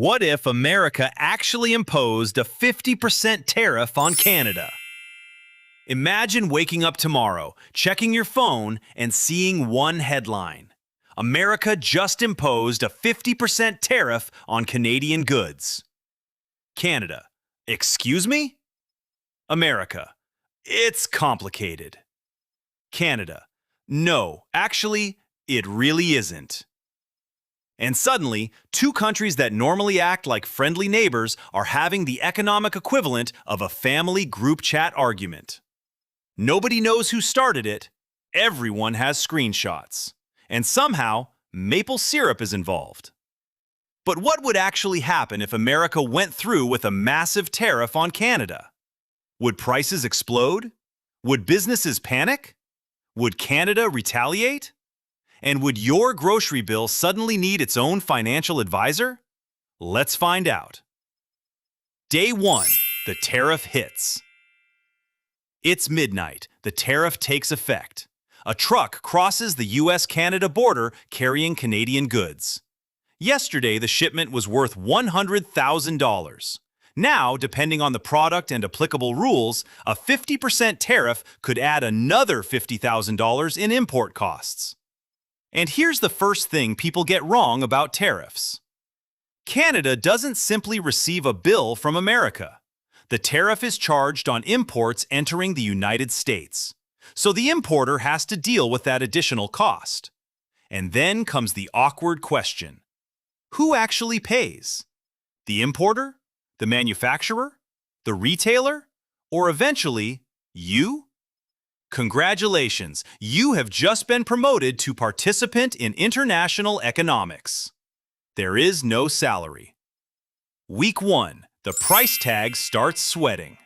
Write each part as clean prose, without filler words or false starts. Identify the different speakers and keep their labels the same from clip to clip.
Speaker 1: What if America actually imposed a 50% tariff on Canada? Imagine waking up tomorrow, checking your phone, and seeing one headline. America just imposed a 50% tariff on Canadian goods. Canada. Excuse me? America. It's complicated. Canada. No, actually, it really isn't. And suddenly, two countries that normally act like friendly neighbors are having the economic equivalent of a family group chat argument. Nobody knows who started it, everyone has screenshots, and somehow, maple syrup is involved. But what would actually happen if America went through with a massive tariff on Canada? Would prices explode? Would businesses panic? Would Canada retaliate? And would your grocery bill suddenly need its own financial advisor? Let's find out. Day 1. The tariff hits. It's midnight. The tariff takes effect. A truck crosses the US-Canada border carrying Canadian goods. Yesterday, the shipment was worth $100,000. Now, depending on the product and applicable rules, a 50% tariff could add another $50,000 in import costs. And here's the first thing people get wrong about tariffs. Canada doesn't simply receive a bill from America. The tariff is charged on imports entering the United States. So the importer has to deal with that additional cost. And then comes the awkward question. Who actually pays? The importer? The manufacturer? The retailer? Or eventually, you? Congratulations, you have just been promoted to participant in international economics. There is no salary. Week 1, the price tag starts sweating.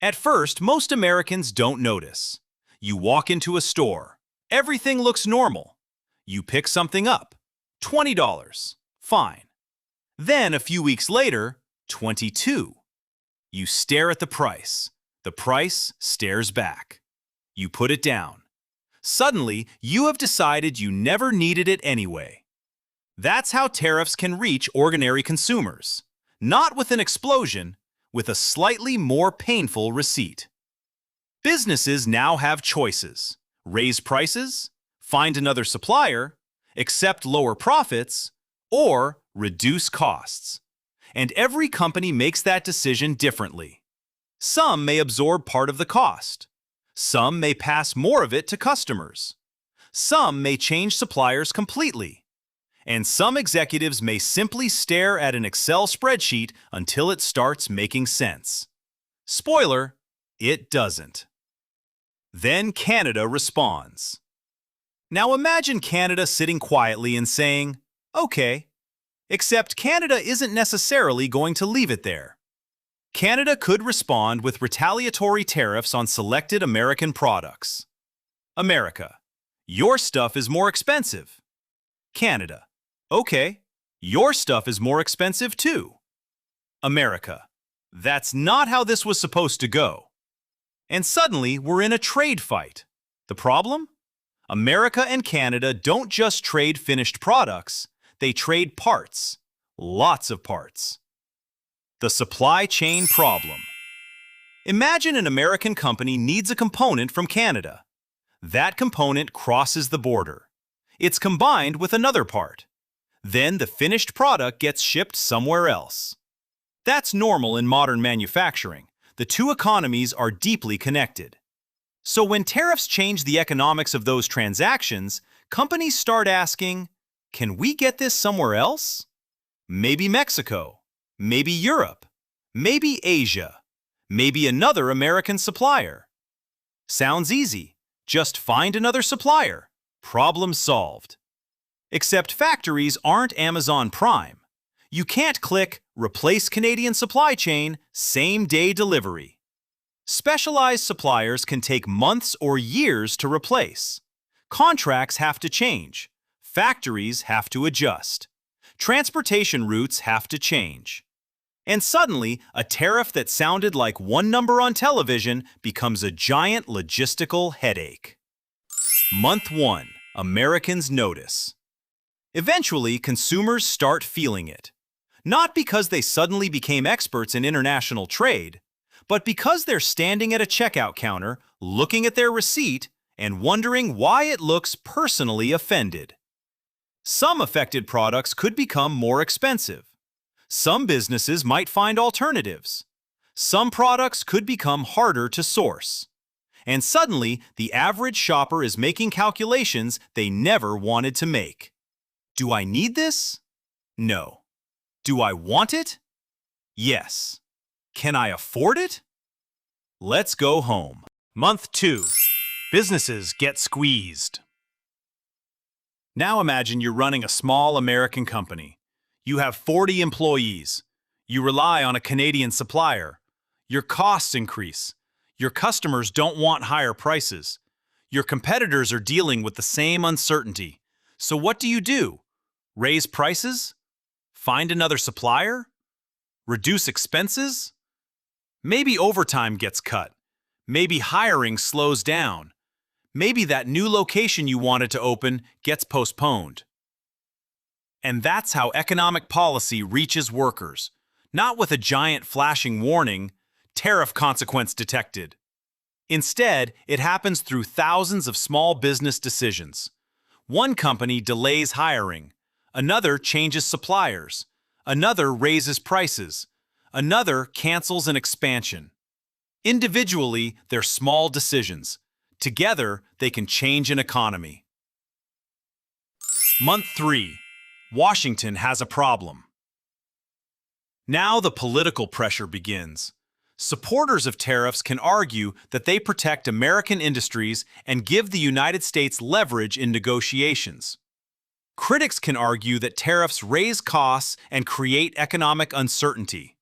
Speaker 1: At first, most Americans don't notice. You walk into a store. Everything looks normal. You pick something up. $20. Fine. Then, a few weeks later, $22. You stare at the price. The price stares back. You put it down. Suddenly, you have decided you never needed it anyway. That's how tariffs can reach ordinary consumers. Not with an explosion, with a slightly more painful receipt. Businesses now have choices. Raise prices, find another supplier, accept lower profits, or reduce costs. And every company makes that decision differently. Some may absorb part of the cost. Some may pass more of it to customers. Some may change suppliers completely. And some executives may simply stare at an Excel spreadsheet until it starts making sense. Spoiler, it doesn't. Then Canada responds. Now imagine Canada sitting quietly and saying, okay, except Canada isn't necessarily going to leave it there. Canada could respond with retaliatory tariffs on selected American products. America, your stuff is more expensive. Canada, okay, your stuff is more expensive too. America, that's not how this was supposed to go. And suddenly, we're in a trade fight. The problem? America and Canada don't just trade finished products, they trade parts. Lots of parts. The supply chain problem. Imagine an American company needs a component from Canada. That component crosses the border. It's combined with another part. Then the finished product gets shipped somewhere else. That's normal in modern manufacturing. The two economies are deeply connected. So when tariffs change the economics of those transactions, companies start asking, can we get this somewhere else? Maybe Mexico. Maybe Europe, maybe Asia, maybe another American supplier. Sounds easy. Just find another supplier. Problem solved. Except factories aren't Amazon Prime. You can't click Replace Canadian Supply Chain, Same-Day Delivery. Specialized suppliers can take months or years to replace. Contracts have to change. Factories have to adjust. Transportation routes have to change. And suddenly, a tariff that sounded like one number on television becomes a giant logistical headache. Month 1. Americans notice. Eventually, consumers start feeling it. Not because they suddenly became experts in international trade, but because they're standing at a checkout counter, looking at their receipt, and wondering why it looks personally offended. Some affected products could become more expensive. Some businesses might find alternatives. Some products could become harder to source. And suddenly, the average shopper is making calculations they never wanted to make. Do I need this? No. Do I want it? Yes. Can I afford it? Let's go home. Month 2. Businesses get squeezed. Now imagine you're running a small American company. You have 40 employees. You rely on a Canadian supplier. Your costs increase. Your customers don't want higher prices. Your competitors are dealing with the same uncertainty. So what do? Raise prices? Find another supplier? Reduce expenses? Maybe overtime gets cut. Maybe hiring slows down. Maybe that new location you wanted to open gets postponed. And that's how economic policy reaches workers, not with a giant flashing warning, tariff consequence detected. Instead, it happens through thousands of small business decisions. One company delays hiring. Another changes suppliers. Another raises prices. Another cancels an expansion. Individually, they're small decisions. Together, they can change an economy. Month 3. Washington has a problem. Now the political pressure begins. Supporters of tariffs can argue that they protect American industries and give the United States leverage in negotiations. Critics can argue that tariffs raise costs and create economic uncertainty.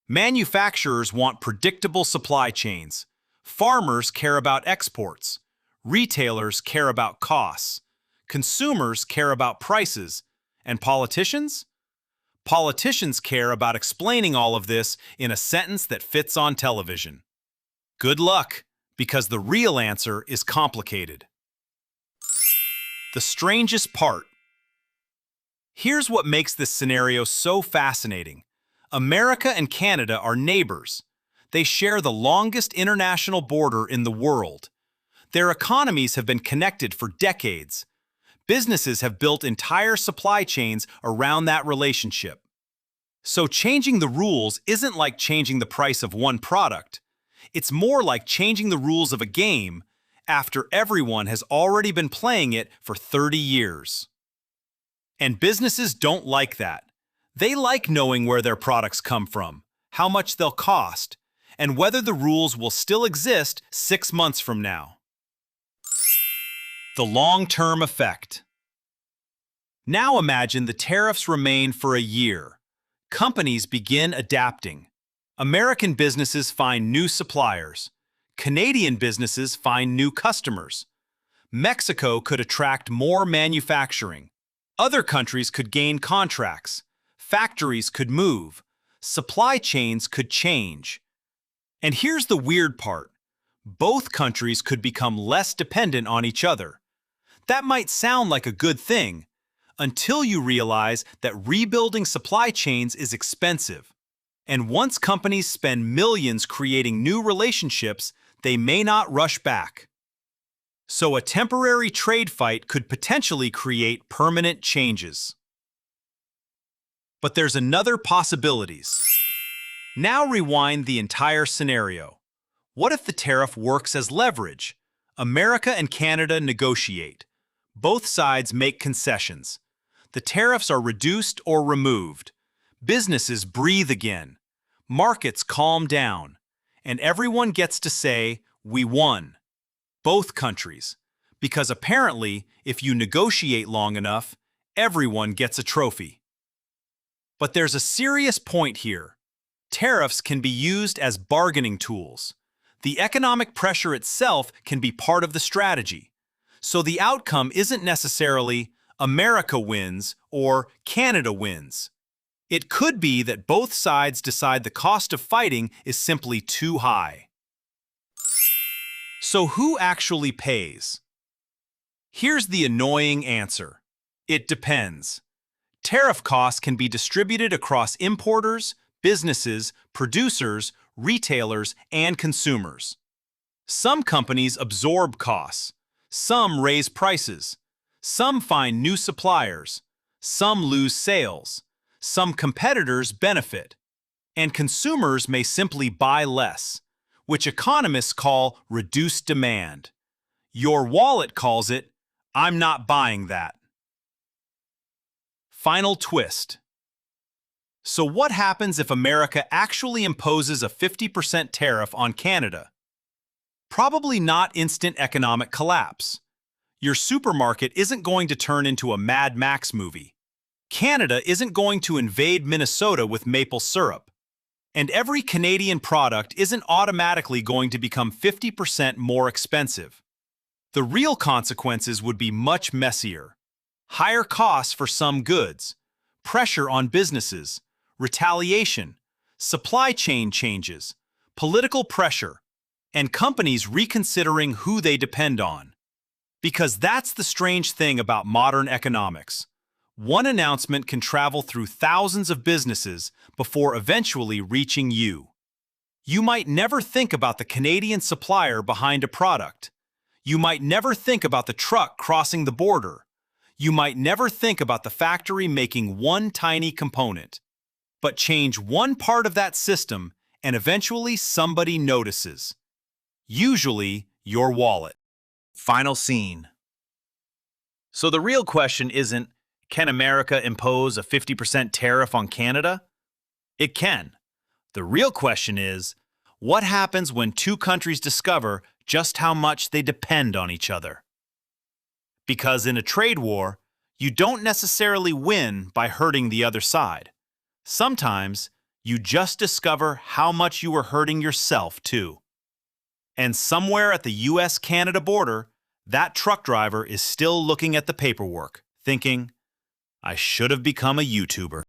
Speaker 1: Manufacturers want predictable supply chains. Farmers care about exports. Retailers care about costs. Consumers care about prices. And politicians? Politicians care about explaining all of this in a sentence that fits on television. Good luck, because the real answer is complicated. The strangest part. Here's what makes this scenario so fascinating. America and Canada are neighbors. They share the longest international border in the world. Their economies have been connected for decades. Businesses have built entire supply chains around that relationship. So changing the rules isn't like changing the price of one product. It's more like changing the rules of a game after everyone has already been playing it for 30 years. And businesses don't like that. They like knowing where their products come from, how much they'll cost, and whether the rules will still exist 6 months from now. The long-term effect. Now imagine the tariffs remain for a year. Companies begin adapting. American businesses find new suppliers. Canadian businesses find new customers. Mexico could attract more manufacturing. Other countries could gain contracts. Factories could move. Supply chains could change. And here's the weird part. Both countries could become less dependent on each other. That might sound like a good thing, until you realize that rebuilding supply chains is expensive. And once companies spend millions creating new relationships, they may not rush back. So a temporary trade fight could potentially create permanent changes. But there's another possibility. Now rewind the entire scenario. What if the tariff works as leverage? America and Canada negotiate. Both sides make concessions. The tariffs are reduced or removed. Businesses breathe again. Markets calm down. And everyone gets to say, "We won." Both countries. Because apparently, if you negotiate long enough, everyone gets a trophy. But there's a serious point here. Tariffs can be used as bargaining tools. The economic pressure itself can be part of the strategy. So the outcome isn't necessarily America wins or Canada wins. It could be that both sides decide the cost of fighting is simply too high. So who actually pays? Here's the annoying answer. It depends. Tariff costs can be distributed across importers, businesses, producers, retailers, and consumers. Some companies absorb costs. Some raise prices. Some find new suppliers. Some lose sales. Some competitors benefit. And consumers may simply buy less, which economists call reduced demand. Your wallet calls it, "I'm not buying that." Final twist. So what happens if America actually imposes a 50% tariff on Canada? Probably not instant economic collapse. Your supermarket isn't going to turn into a Mad Max movie. Canada isn't going to invade Minnesota with maple syrup. And every Canadian product isn't automatically going to become 50% more expensive. The real consequences would be much messier. Higher costs for some goods, pressure on businesses, retaliation, supply chain changes, political pressure, and companies reconsidering who they depend on. Because that's the strange thing about modern economics. One announcement can travel through thousands of businesses before eventually reaching you. You might never think about the Canadian supplier behind a product. You might never think about the truck crossing the border. You might never think about the factory making one tiny component. But change one part of that system, and eventually somebody notices. Usually, your wallet. Final scene. So the real question isn't, can America impose a 50% tariff on Canada? It can. The real question is, what happens when two countries discover just how much they depend on each other? Because in a trade war, you don't necessarily win by hurting the other side. Sometimes, you just discover how much you were hurting yourself, too. And somewhere at the US-Canada border, that truck driver is still looking at the paperwork, thinking, I should have become a YouTuber.